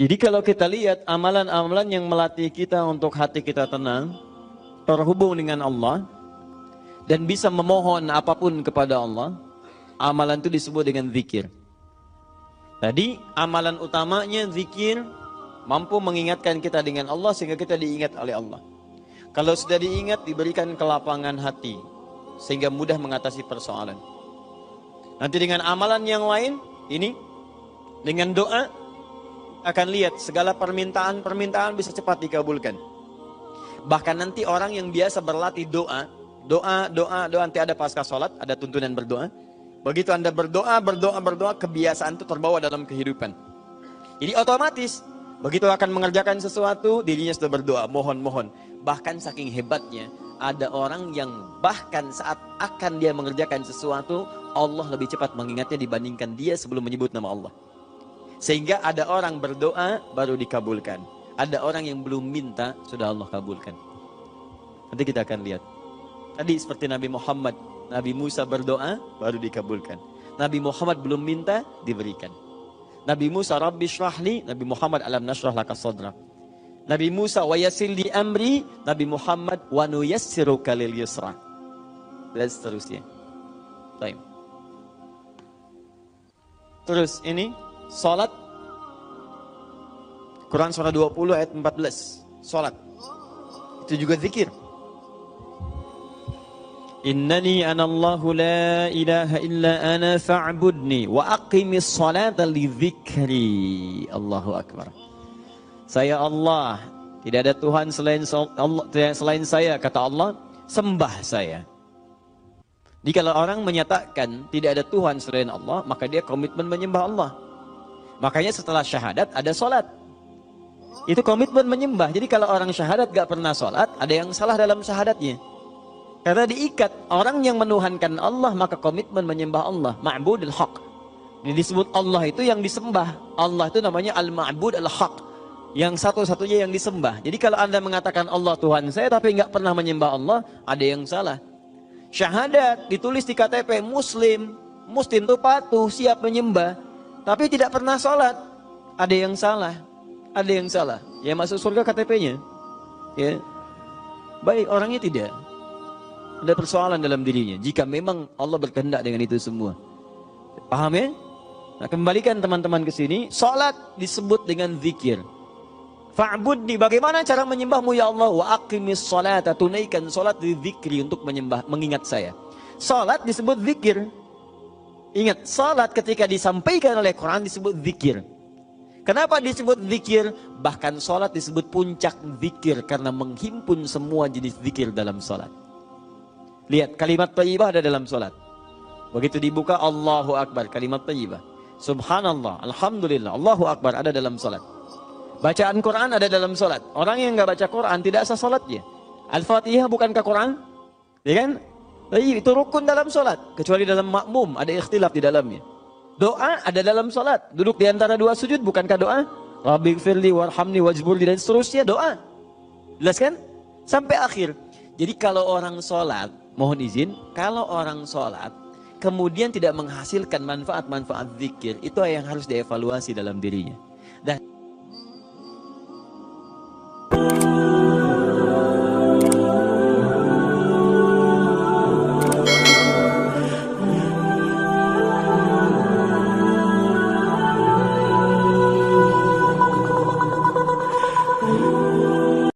Jadi kalau kita lihat amalan-amalan yang melatih kita untuk hati kita tenang, terhubung dengan Allah, dan bisa memohon apapun kepada Allah, amalan itu disebut dengan zikir. Tadi amalan utamanya zikir, mampu mengingatkan kita dengan Allah sehingga kita diingat oleh Allah. Kalau sudah diingat, diberikan kelapangan hati sehingga mudah mengatasi persoalan. Nanti dengan amalan yang lain, ini dengan doa, akan lihat segala permintaan bisa cepat dikabulkan. Bahkan nanti orang yang biasa berlatih doa, nanti ada pasca sholat, ada tuntunan berdoa. Begitu Anda berdoa, kebiasaan itu terbawa dalam kehidupan. Jadi otomatis, begitu akan mengerjakan sesuatu, dirinya sudah berdoa, mohon. Bahkan saking hebatnya, ada orang yang bahkan saat akan dia mengerjakan sesuatu, Allah lebih cepat mengingatnya dibandingkan dia sebelum menyebut nama Allah. Sehingga ada orang berdoa baru dikabulkan. Ada orang yang belum minta sudah Allah kabulkan. Nanti kita akan lihat. Tadi seperti Nabi Muhammad, Nabi Musa berdoa baru dikabulkan. Nabi Muhammad belum minta diberikan. Nabi Musa Rabbi syrahli, Nabi Muhammad alam nashrah laka sadrak. Nabi Musa wa yassir li amri, Nabi Muhammad wa nuyassiruka lil yusra. Dan seterusnya. Baik. Terus ini salat, Quran surah 20 ayat 14. Salat itu juga zikir. Innani anallahu la ilaha illa ana fa'budni wa aqimis salata li dzikri. Allahu akbar. Saya Allah, tidak ada Tuhan selain saya, kata Allah, sembah saya. Jadi kalau orang menyatakan tidak ada Tuhan selain Allah, maka dia komitmen menyembah Allah. Makanya setelah syahadat ada sholat. Itu komitmen menyembah. Jadi kalau orang syahadat gak pernah sholat, ada yang salah dalam syahadatnya. Karena diikat, orang yang menuhankan Allah, maka komitmen menyembah Allah. Ma'budul haq. Ini disebut Allah itu yang disembah. Allah itu namanya al-ma'bud al-haq. Yang satu-satunya yang disembah. Jadi kalau Anda mengatakan Allah Tuhan saya, tapi nggak pernah menyembah Allah, ada yang salah. Syahadat ditulis di KTP Muslim itu patuh, siap menyembah, tapi tidak pernah sholat, ada yang salah. Ya masuk surga KTP-nya. Ya, baik orangnya tidak. Ada persoalan dalam dirinya. Jika memang Allah berkehendak dengan itu semua, paham ya? Nah, kembalikan teman-teman ke sini. Sholat disebut dengan zikir. Fa'budni, bagaimana cara menyembahmu ya Allah? Wa aqimis salata, tunaikan salat di zikri untuk menyembah, mengingat saya. Salat disebut zikir. Ingat, salat ketika disampaikan oleh Quran disebut zikir. Kenapa disebut zikir? Bahkan salat disebut puncak zikir karena menghimpun semua jenis zikir dalam salat. Lihat, kalimat thayyibah ada dalam salat. Begitu dibuka Allahu Akbar, kalimat thayyibah. Subhanallah, alhamdulillah, Allahu Akbar ada dalam salat. Bacaan Quran ada dalam solat. Orang yang nggak baca Quran tidak sah solatnya. Al-Fatihah bukankah Quran? Ya kan? Itu rukun dalam solat. Kecuali dalam makmum ada ikhtilaf di dalamnya. Doa ada dalam solat. Duduk di antara dua sujud bukankah doa? Rabbighfirli warhamni wajburli dan seterusnya doa. Jelas kan? Sampai akhir. Jadi kalau orang solat, mohon izin, kalau orang solat kemudian tidak menghasilkan manfaat-manfaat zikir, itu yang harus dievaluasi dalam dirinya. Dan